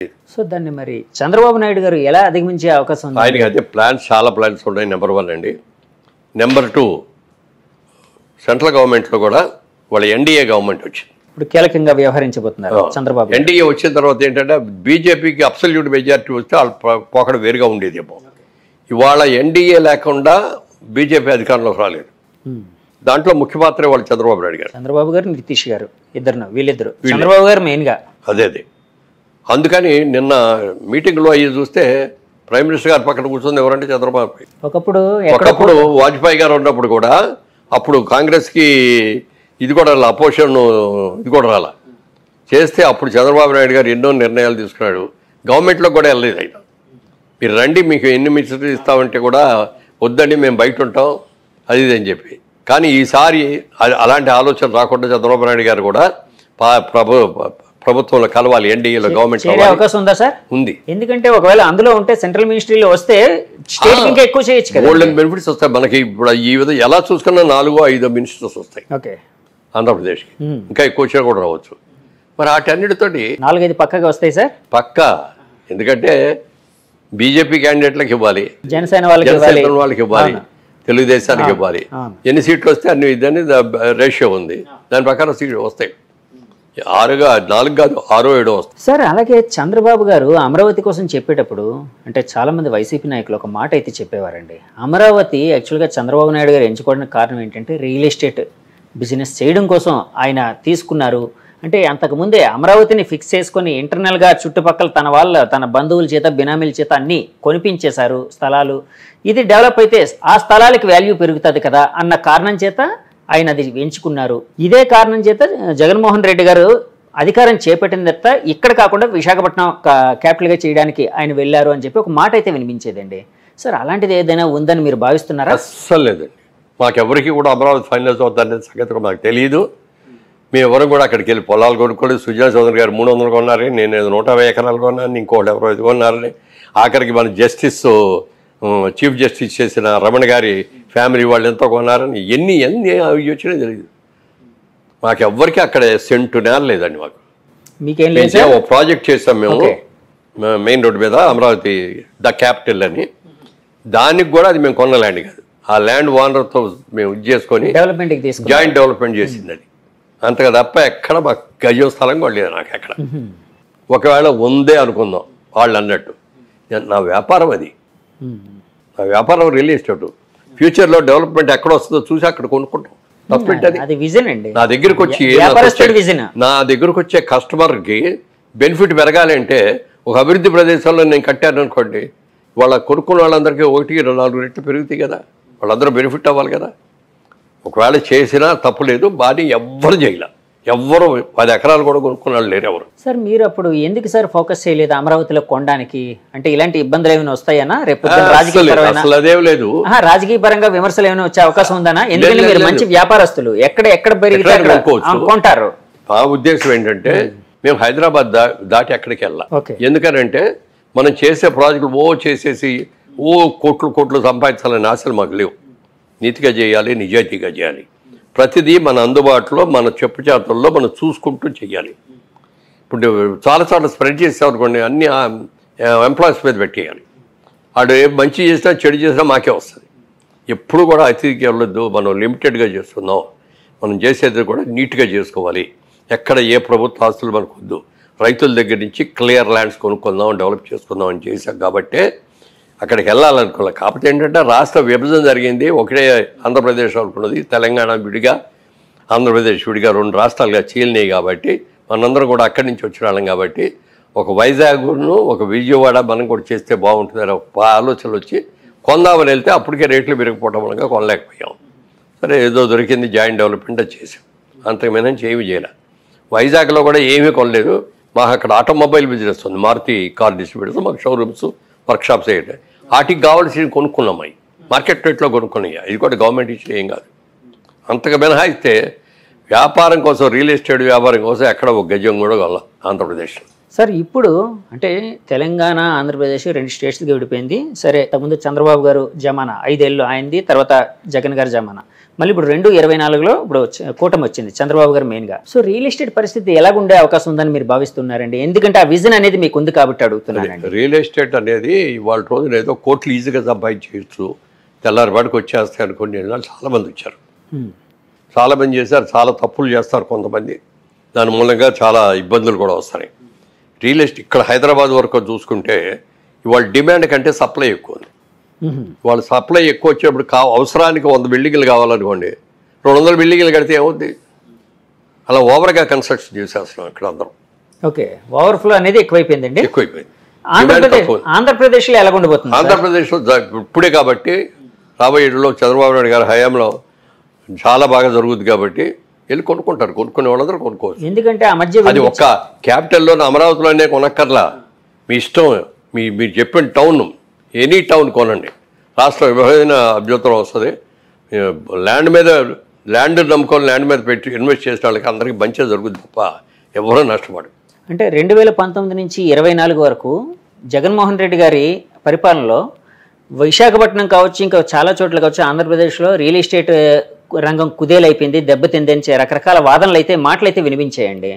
So దాన్ని మరి చంద్రబాబు నాయుడు గారు ఎలా అధిగమించే అవకాశం ఉంది? ఆయనకి అయితే చాలా ప్లాన్స్ ఉన్నాయి. నెంబర్ 1 అండి. నెంబర్ 2 సెంట్రల్ గవర్నమెంట్లో కూడా వాళ్ళ ఎన్డీఏ గవర్నమెంట్ వచ్చింది. ఇప్పుడు కీలకంగా వ్యవహరించబోతున్నారు చంద్రబాబు. ఎన్డీఏ వచ్చిన తర్వాత ఏంటంటే బీజేపీకి అబ్సల్యూట్ మెజారిటీ వస్తే వాళ్ళ పోకడ వేరుగా ఉండేది. ఇవాళ ఎన్డీఏ లేకుండా బీజేపీ అధికారంలోకి రాలేదు. దాంట్లో ముఖ్య పాత్ర వాళ్ళు చంద్రబాబు నాయుడు గారు, చంద్రబాబు గారు, నితీష్ గారు, వీళ్ళిద్దరు. చంద్రబాబు గారు మెయిన్గా అదే. అందుకని నిన్న మీటింగ్లో అయ్యి చూస్తే ప్రైమ్ మినిస్టర్ గారు పక్కన కూర్చొని ఎవరంటే చంద్రబాబు. ఒకప్పుడు వాజ్పేయి గారు ఉన్నప్పుడు కూడా అప్పుడు కాంగ్రెస్కి ఇది కూడా అపోజిషన్ ఇది కూడా రాలా చేస్తే అప్పుడు చంద్రబాబు నాయుడు గారు ఎన్నో నిర్ణయాలు తీసుకున్నాడు. గవర్నమెంట్లో కూడా వెళ్ళలేదు ఆయన. మీరు రండి, మీకు ఎన్ని మినిస్టర్లు ఇస్తామంటే కూడా వద్దండి, మేము బయట ఉంటాం అది ఇది అని చెప్పి. కానీ ఈసారి అలాంటి ఆలోచన రాకుండా చంద్రబాబు నాయుడు గారు కూడా ప్రభుత్వంలో కలవాలి, ఎన్డీఏలో గవర్నమెంట్ అవకాశం ఉందా సార్? ఉంది. ఎందుకంటే ఒకవేళ అందులో ఉంటే సెంట్రల్ మినిస్ట్రీలో వస్తే స్టేట్ ఇంకా ఎక్కువ చేయొచ్చు కదా, గోల్డెన్ బెనిఫిట్స్ వస్తాయి మనకి. ఇప్పుడు ఈ విధంగా ఎలా చూసుకున్నా 4-5 మినిస్టర్స్ వస్తాయి ఆంధ్రప్రదేశ్కి, ఇంకా ఎక్కువ వచ్చినా కూడా రావచ్చు. మరి వాటన్నిటితోటి 4-5 పక్కగా వస్తాయి సార్, పక్కా. ఎందుకంటే బీజేపీ క్యాండిడేట్లకు ఇవ్వాలి, జనసేన వాళ్ళకి ఇవ్వాలి, తెలుగుదేశానికి ఇవ్వాలి. ఎన్ని సీట్లు వస్తే అన్ని ఇదని రేషియో ఉంది. దాని ప్రకారం సీట్లు వస్తాయి. 4 కాదు 6-7 వస్తాయి సార్. అలాగే చంద్రబాబు గారు అమరావతి కోసం చెప్పేటప్పుడు అంటే చాలా మంది వైసీపీ నాయకులు ఒక మాట అయితే చెప్పేవారండి. అమరావతి యాక్చువల్గా చంద్రబాబు నాయుడు గారు ఎంచుకోవడానికి కారణం ఏంటంటే రియల్ ఎస్టేట్ బిజినెస్ చేయడం కోసం ఆయన తీసుకున్నారు. అంటే అంతకుముందే అమరావతిని ఫిక్స్ చేసుకొని ఇంటర్నల్గా చుట్టుపక్కల తన బంధువుల చేత, బినామీల చేత అన్నీ కొనిపించేశారు స్థలాలు. ఇది డెవలప్ అయితే ఆ స్థలాలకు వాల్యూ పెరుగుతుంది కదా అన్న కారణం చేత ఆయన అది ఎంచుకున్నారు. ఇదే కారణం చేత జగన్మోహన్ రెడ్డి గారు అధికారం చేపట్టిన తర్వాత ఇక్కడ కాకుండా విశాఖపట్నం క్యాపిటల్గా చేయడానికి ఆయన వెళ్ళారు అని చెప్పి ఒక మాట అయితే వినిపించేదండి. సార్ అలాంటిది ఏదైనా ఉందని మీరు భావిస్తున్నారా? అస్సలు లేదండి. మాకెవరికి కూడా అమరావతి ఫైనల్స్ అవుతుందనే సంగతి మాకు తెలియదు. మేము ఎవరు కూడా అక్కడికి వెళ్ళి పొలాలు కొనుక్కోలేదు. సుజనా చౌదరి గారు 300 కొన్నారని, నేను 150 ఎకరాలు కొన్నాను, ఇంకోటి ఎవరో 5 కొన్నారని. ఆఖరికి మన చీఫ్ జస్టిస్ చేసిన రమణ గారి ఫ్యామిలీ వాళ్ళు ఎంతో కొన్నారని ఎన్ని వచ్చినా తెలియదు. మాకెవ్వరికి అక్కడ సెంటు నేల లేదండి. మాకు ఒక ప్రాజెక్ట్ చేసాం మేము మెయిన్ రోడ్డు మీద, అమరావతి ద క్యాపిటల్ అని. దానికి కూడా అది మేము కొన్న ల్యాండ్ కాదు, ఆ ల్యాండ్ ఓనర్తో మేము ఇది చేసుకొని జాయింట్ డెవలప్మెంట్ చేసింది అది. అంతగా తప్ప ఎక్కడ మాకు గజం స్థలం కూడా లేదు నాకు ఎక్కడ. ఒకవేళ ఉందే అనుకుందాం వాళ్ళు అన్నట్టు. నా వ్యాపారం అది, నా వ్యాపారం రియల్ ఎస్టేట్. ఫ్యూచర్లో డెవలప్మెంట్ ఎక్కడ వస్తుందో చూసి అక్కడ కొనుక్కుంటాం. తప్పేంటది? నా దగ్గరకు వచ్చే కస్టమర్కి బెనిఫిట్ పెరగాలి అంటే ఒక అభివృద్ధి ప్రదేశంలో నేను కట్టాను అనుకోండి, వాళ్ళ కొనుక్కున్న వాళ్ళందరికీ 1-4 రెట్లు పెరుగుతాయి కదా, వాళ్ళందరూ బెనిఫిట్ అవ్వాలి కదా. ఒకవేళ చేసినా తప్పు లేదు, బాగా ఎవ్వరు చేయలే, ఎవ్వరు 10 ఎకరాలు కూడా కొనుక్కున్నాళ్ళు లేరు ఎవరు. సార్ మీరు అప్పుడు ఎందుకు సార్ ఫోకస్ చేయలేదు అమరావతిలో కొనడానికి? అంటే ఇలాంటి ఇబ్బందులు ఏమైనా వస్తాయనా రేపు? అదేం లేదు, రాజకీయ పరంగా విమర్శలు ఏమైనా వచ్చే అవకాశం ఉందనా? ఎందుకంటే మీరు మంచి వ్యాపారస్తులు, ఎక్కడ పెరిగితే కొంటారు. ఆ ఉద్దేశం ఏంటంటే మేము హైదరాబాద్ దాటి ఎక్కడికి వెళ్ళాం. ఎందుకనంటే మనం చేసే ప్రాజెక్టులు చేసేసి కోట్లు సంపాదించాలని ఆశలు మాకు లేవు. నీతిగా చేయాలి, నిజాయితీగా చేయాలి. ప్రతిదీ మన అందుబాటులో, మన చెప్పు చేతుల్లో మనం చూసుకుంటూ చేయాలి. ఇప్పుడు చాలాసార్లు స్ప్రెడ్ చేసామనుకోండి, అన్ని ఎంప్లాయీస్ మీద పెట్టేయాలి. వాడు మంచి చేసినా చెడు చేసినా మాకే వస్తుంది. ఎప్పుడు కూడా అతిథికి వెళ్ళొద్దు. మనం లిమిటెడ్గా చేస్తున్నాం. మనం చేసేది కూడా నీట్గా చేసుకోవాలి. ఎక్కడ ఏ ప్రభుత్వ ఆస్తులు మనకు వద్దు. రైతుల దగ్గర నుంచి క్లియర్ ల్యాండ్స్ కొనుక్కుందాం, డెవలప్ చేసుకుందాం అని చేశాం. కాబట్టి అక్కడికి వెళ్ళాలనుకోవాలి. కాకపోతే ఏంటంటే రాష్ట్ర విభజన జరిగింది, ఒకటే ఆంధ్రప్రదేశ్ అనుకున్నది, తెలంగాణ విడిగా, ఆంధ్రప్రదేశ్ విడిగా 2 రాష్ట్రాలుగా చీలినాయి. కాబట్టి మనందరం కూడా అక్కడి నుంచి వచ్చిన వాళ్ళం. కాబట్టి ఒక వైజాగ్ను ఒక విజయవాడ మనం కూడా చేస్తే బాగుంటుందని ఒక ఆలోచనలు వచ్చి కొందామని వెళ్తే అప్పటికే రేట్లు పెరిగిపోవడం వల్ల కొనలేకపోయాం. సరే ఏదో దొరికింది, జాయింట్ డెవలప్మెంట్ చేసాం. అంతకుమైనా ఏమీ చేయలే. వైజాగ్లో కూడా ఏమీ కొనలేదు. మాకు అక్కడ ఆటోమొబైల్ బిజినెస్ ఉంది, మారుతి కార్ డిస్ట్రిబ్యూటర్స్, మాకు షోరూమ్స్, వర్క్షాప్స్ అయ్యాయి. వాటికి కావాల్సి కొనుక్కున్నాం, మార్కెట్ రేట్లో కొనుక్కున్నాయి. ఇది కూడా గవర్నమెంట్ ఇచ్చిన ఏం కాదు. అంతగా మినహాయిస్తే వ్యాపారం కోసం, రియల్ ఎస్టేట్ వ్యాపారం కోసం ఎక్కడ ఒక గజం కూడా కొనాలి ఆంధ్రప్రదేశ్లో. సార్ ఇప్పుడు అంటే తెలంగాణ, ఆంధ్రప్రదేశ్ 2 స్టేట్స్కి విడిపోయింది. సరే, ముందు చంద్రబాబు గారు జమానా 5 ఏళ్ళు అయింది, తర్వాత జగన్ గారి జమానా. మళ్ళీ ఇప్పుడు 2024లో ఇప్పుడు కూటమి వచ్చింది, చంద్రబాబు గారు మెయిన్గా. సో రియల్ ఎస్టేట్ పరిస్థితి ఎలాగుండే అవకాశం ఉందని మీరు భావిస్తున్నారండి? ఎందుకంటే ఆ విజన్ అనేది మీకు ఉంది కాబట్టి అడుగుతున్నానండి. రియల్ ఎస్టేట్ అనేది ఇవాళ రోజున ఏదో కోట్లు ఈజీగా సంపాదించవచ్చు, తెల్లారిపాటికి వచ్చేస్తాయి అనుకోండి. చాలామంది వచ్చారు, చాలామంది చేశారు, చాలా తప్పులు చేస్తారు కొంతమంది. దాని మూలంగా చాలా ఇబ్బందులు కూడా వస్తాయి. రియల్ ఎస్టేట్ ఇక్కడ హైదరాబాద్ వరకు చూసుకుంటే ఇవాళ డిమాండ్ కంటే సప్లై ఎక్కువ ఉంది. వాళ్ళ సప్లై ఎక్కువ వచ్చేప్పుడు అవసరానికి 100 బిల్డింగ్లు కావాలనుకోండి, 200 బిల్డింగ్లు కడితే ఏమవుద్ది? అలా ఓవర్గా కన్స్ట్రక్షన్ చేసేస్తున్నాం ఇక్కడ అందరం. ఓకే, ఓవర్ఫ్లో అనేది ఎక్కువైపోయిందండి. ఎక్కువైపోయింది. ఆంధ్రప్రదేశ్లో ఎలా ఉండబోతుంది? ఆంధ్రప్రదేశ్లో ఇప్పుడే కాబట్టి రాబోయే ఏళ్ళలో చంద్రబాబు నాయుడు గారి హయాంలో చాలా బాగా జరుగుతుంది కాబట్టి వెళ్ళి కొనుక్కుంటారు, కొనుక్కునే వాళ్ళందరూ కొనుక్కోవచ్చు. ఎందుకంటే ఆ మధ్య అది ఒక్క క్యాపిటల్లో అమరావతిలోనే కొనక్కర్లా, మీ ఇష్టం. మీరు చెప్పిన టౌన్, ఎనీ టౌన్ కొనండి, రాష్ట్ర విభజన అభ్యంతరం వస్తుంది. ల్యాండ్ నమ్ముకొని ల్యాండ్ మీద పెట్టి ఇన్వెస్ట్ చేసిన వాళ్ళకి అందరికీ మంచిగా జరుగుతుంది తప్ప ఎవరూ నష్టపడు. అంటే 2019 నుంచి 24 వరకు జగన్మోహన్ రెడ్డి గారి పరిపాలనలో విశాఖపట్నం కావచ్చు, ఇంకా చాలా చోట్ల కావచ్చు, ఆంధ్రప్రదేశ్లో రియల్ ఎస్టేట్ రంగం కుదేలైపోయింది, దెబ్బతిందని రకరకాల వాదనలు అయితే, మాటలు అయితే వినిపించాయండి.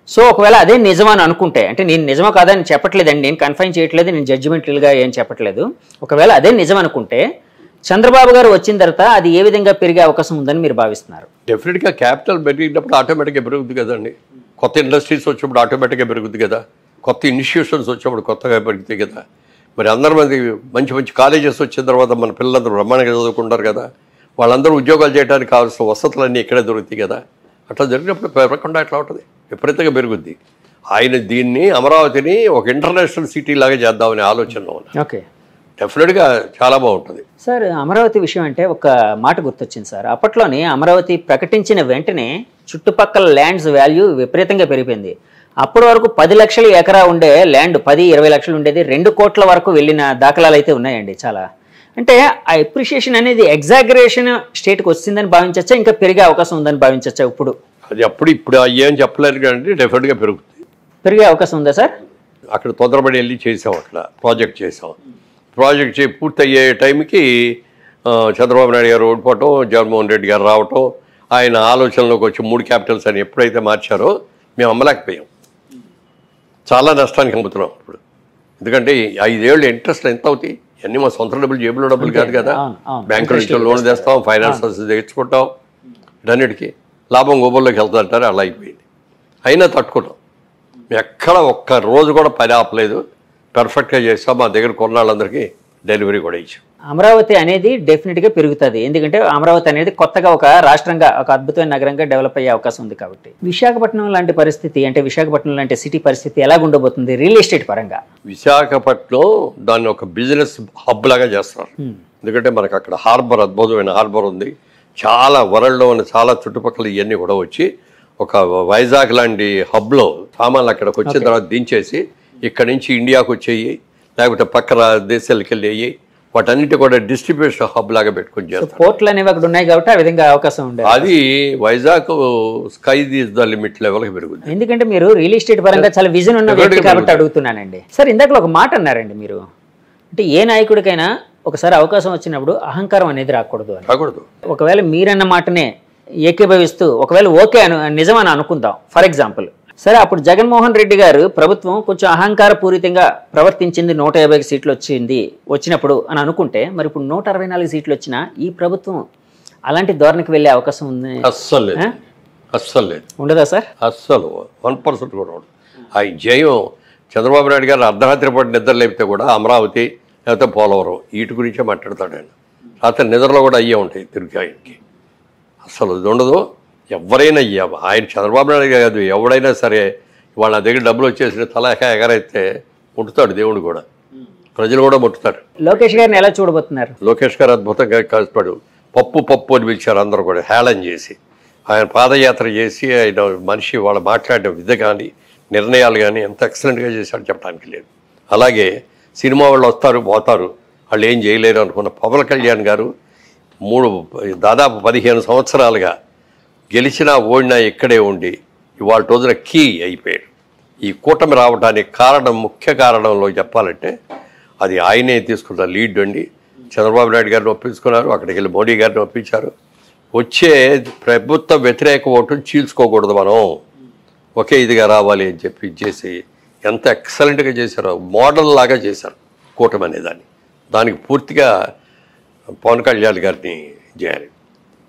సో ఒకవేళ అదే నిజమని అనుకుంటే, అంటే నేను నిజమో కాదని చెప్పట్లేదండి, నేను కన్ఫైన్ చేయట్లేదు, నేను జడ్జిమెంటల్గా ఏం చెప్పట్లేదు. ఒకవేళ అదే నిజం అనుకుంటే చంద్రబాబు గారు వచ్చిన తర్వాత అది ఏ విధంగా పెరిగే అవకాశం ఉందని మీరు భావిస్తున్నారు? డెఫినెట్గా క్యాపిటల్ పెరిగినప్పుడు ఆటోమేటిక్గా పెరుగుతుంది కదండి. కొత్త ఇండస్ట్రీస్ వచ్చినప్పుడు ఆటోమేటిక్గా పెరుగుతుంది కదా, కొత్త ఇన్స్టిట్యూషన్స్ వచ్చినప్పుడు కొత్తగా పెరుగుతాయి కదా. మరి అందరి మంది మంచి మంచి కాలేజెస్ వచ్చిన తర్వాత మన పిల్లలందరూ బ్రహ్మాండంగా చదువుకుంటారు కదా, వాళ్ళందరూ ఉద్యోగాలు చేయడానికి కావాల్సిన వసతులన్నీ ఇక్కడే దొరుకుతాయి కదా. అట్లా జరిగినప్పుడు పెరగకుండా ఎట్లా ఉంటుంది, విపరీతంగా పెరుగుద్ది. ఆయన దీన్ని అమరావతిని ఒక ఇంటర్నేషనల్ సిటీ లాగా చేద్దామనే ఆలోచనలో ఉన్నారు. ఓకే, డెఫినెట్గా చాలా బాగుంటుంది సార్. అమరావతి విషయం అంటే ఒక మాట గుర్తొచ్చింది సార్. అప్పట్లోనే అమరావతి ప్రకటించిన వెంటనే చుట్టుపక్కల ల్యాండ్స్ వాల్యూ విపరీతంగా పెరిగిపోయింది. అప్పటి వరకు 10 లక్షల ఎకరా ఉండే ల్యాండ్ 10-20 లక్షలు ఉండేది, 2 కోట్ల వరకు వెళ్ళిన దాఖలాలు అయితే ఉన్నాయండి చాలా. అంటే ఆ ఎప్రిషియేషన్ అనేది ఎగ్జాగరేషన్ స్టేట్కి వచ్చిందని భావించచ్చా, ఇంకా పెరిగే అవకాశం ఉందని భావించచ్చా? ఇప్పుడు అది ఇప్పుడు ఏం చెప్పలేరు కానీ డెఫినెట్గా పెరిగే అవకాశం ఉందా సార్? అక్కడ తొందరపడి వెళ్ళి చేసాం, అక్కడ ప్రాజెక్ట్ చేసాం. ప్రాజెక్ట్ పూర్తయ్యే టైంకి చంద్రబాబు నాయుడు గారు ఓడిపోవటం, జగన్మోహన్ రెడ్డి గారు రావటం, ఆయన ఆలోచనలోకి వచ్చి 3 క్యాపిటల్స్ అని ఎప్పుడైతే మార్చారో మేము అమ్మలేకపోయాం. చాలా నష్టానికి అమ్ముతున్నాం ఇప్పుడు. ఎందుకంటే 5 ఏళ్ళు ఇంట్రెస్ట్ ఎంత అవుతాయి? అన్నీ మా సొంత డబ్బులు, జేబులో డబ్బులు కాదు కదా. బ్యాంకుల నుంచి లోన్ తెస్తాం, ఫైనాన్సర్స్ తెచ్చుకుంటాం, ఇటన్నిటికీ లాభం గోబుల్లోకి వెళ్తారంటారు. అలా అయిపోయింది. అయినా తట్టుకున్నాం. ఎక్కడ ఒక్క రోజు కూడా పని ఆపలేదు, పర్ఫెక్ట్గా చేస్తాం. మా దగ్గర కొన్నాళ్ళందరికీ డెలివరీ కూడా ఇచ్చాం. అమరావతి అనేది డెఫినెట్గా పెరుగుతుంది, ఎందుకంటే అమరావతి అనేది కొత్తగా ఒక రాష్ట్రంగా, ఒక అద్భుతమైన నగరంగా డెవలప్ అయ్యే అవకాశం ఉంది కాబట్టి. విశాఖపట్నం లాంటి పరిస్థితి, అంటే విశాఖపట్నం లాంటి సిటీ పరిస్థితి ఎలా ఉండబోతుంది రియల్ ఎస్టేట్ పరంగా? విశాఖపట్నం దాన్ని ఒక బిజినెస్ హబ్ లాగా చేస్తున్నారు. ఎందుకంటే మనకు అక్కడ హార్బర్, అద్భుతమైన హార్బర్ ఉంది. చాలా వరల్డ్లో ఉన్న చాలా చుట్టుపక్కల ఇవన్నీ కూడా వచ్చి ఒక వైజాగ్ లాంటి హబ్లో సామాన్లు అక్కడికి వచ్చిన తర్వాత దించేసి ఇక్కడి నుంచి ఇండియాకు వచ్చేయి, లేకపోతే పక్క దేశాలకు వెళ్ళి వాటన్నిటి కూడా డిస్ట్రిబ్యూషన్ హబ్ లాగా పెట్టుకుని చేస్తారు. పోర్ట్లు అనేవి అక్కడ ఉన్నాయి కాబట్టి ఆ విధంగా అవకాశం ఉండేది. అది Vizag sky is the limit లెవెల్కి పెరుగుతుంది. ఎందుకంటే మీరు రియల్ ఎస్టేట్ పరంగా చాలా విజన్ ఉన్న వ్యక్తి కాబట్టి అడుగుతున్నానండి. సార్, ఇందాక ఒక మాట అన్నారండి మీరు, అంటే ఏ నాయకుడికైనా ఒకసారి అవకాశం వచ్చినప్పుడు అహంకారం అనేది రాకూడదు అని. ఒకవేళ మీరన్న మాటనే ఏకీభవిస్తూ ఒకవేళ ఓకే నిజమని అనుకుందాం ఫర్ ఎగ్జాంపుల్, సరే అప్పుడు జగన్మోహన్ రెడ్డి గారు ప్రభుత్వం కొంచెం అహంకారపూరితంగా ప్రవర్తించింది, 150 సీట్లు వచ్చినప్పుడు అని అనుకుంటే, మరి ఇప్పుడు 164 సీట్లు వచ్చినా ఈ ప్రభుత్వం అలాంటి ధోరణికి వెళ్ళే అవకాశం ఉంది? అస్సలు లేదు. ఉండదా సార్? అస్సలు 1% కూడా ఉండదు. ఆ జయం చంద్రబాబు నాయుడు గారు అర్ధరాత్రి పాటు నిద్ర లేపితే కూడా అమరావతి లేకపోతే పోలవరం వీటి గురించే మాట్లాడతాడు ఆయన. రాత్రి నిద్రలో కూడా అయ్యే ఉంటాయి తిరిగి ఆయనకి. అస్సలు ఇది ఉండదు. ఎవరైనా ఆయన చంద్రబాబు నాయుడు కాదు, ఎవడైనా సరే వాళ్ళ దగ్గర డబ్బులు వచ్చేసి తల ఎగరైతే ముట్టుతాడు దేవుడు కూడా, ప్రజలు కూడా ముట్టుతారు. లోకేష్ గారిని ఎలా చూడబోతున్నారు? లోకేష్ గారు అద్భుతంగా కష్టపడు పప్పు అని పిలిచారు అందరూ కూడా, హేళన చేసి. ఆయన పాదయాత్ర చేసి ఆయన మనిషి వాళ్ళు మాట్లాడిన విధ కానీ నిర్ణయాలు కానీ ఎంత ఎక్సలెంట్గా చేశాడు చెప్పడానికి లేదు. అలాగే సినిమా వాళ్ళు వస్తారు పోతారు, వాళ్ళు ఏం చేయలేరు అనుకున్న పవన్ కళ్యాణ్ గారు దాదాపు 15 సంవత్సరాలుగా గెలిచినా ఓడినా ఇక్కడే ఉండి ఇవాళ రోజున కీ అయిపోయాడు. ఈ కూటమి రావడానికి ముఖ్య కారణంలో చెప్పాలంటే అది ఆయనే తీసుకున్న లీడ్ అండి. చంద్రబాబు నాయుడు గారిని ఒప్పించుకున్నారు, అక్కడికి వెళ్ళి మోడీ గారిని ఒప్పించారు, వచ్చే ప్రభుత్వ వ్యతిరేక ఓటును చీల్చుకోకూడదు మనం, ఒకే ఇదిగా రావాలి అని చెప్పి ఇచ్చేసి ఎంత ఎక్సలెంట్గా చేశారో, మోడల్ లాగా చేశారు కూటమి అనేదాన్ని. దానికి పూర్తిగా పవన్ కళ్యాణ్ గారిని చేయాలి.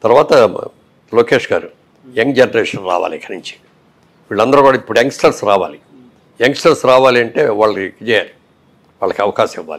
తర్వాత లోకేష్ గారు, యంగ్ జనరేషన్ రావాలి ఇక్కడి నుంచి, వీళ్ళందరూ కూడా ఇప్పుడు యంగ్స్టర్స్ రావాలి. యంగ్స్టర్స్ రావాలి అంటే వాళ్ళకి చేయాలి, వాళ్ళకి అవకాశం ఇవ్వాలి.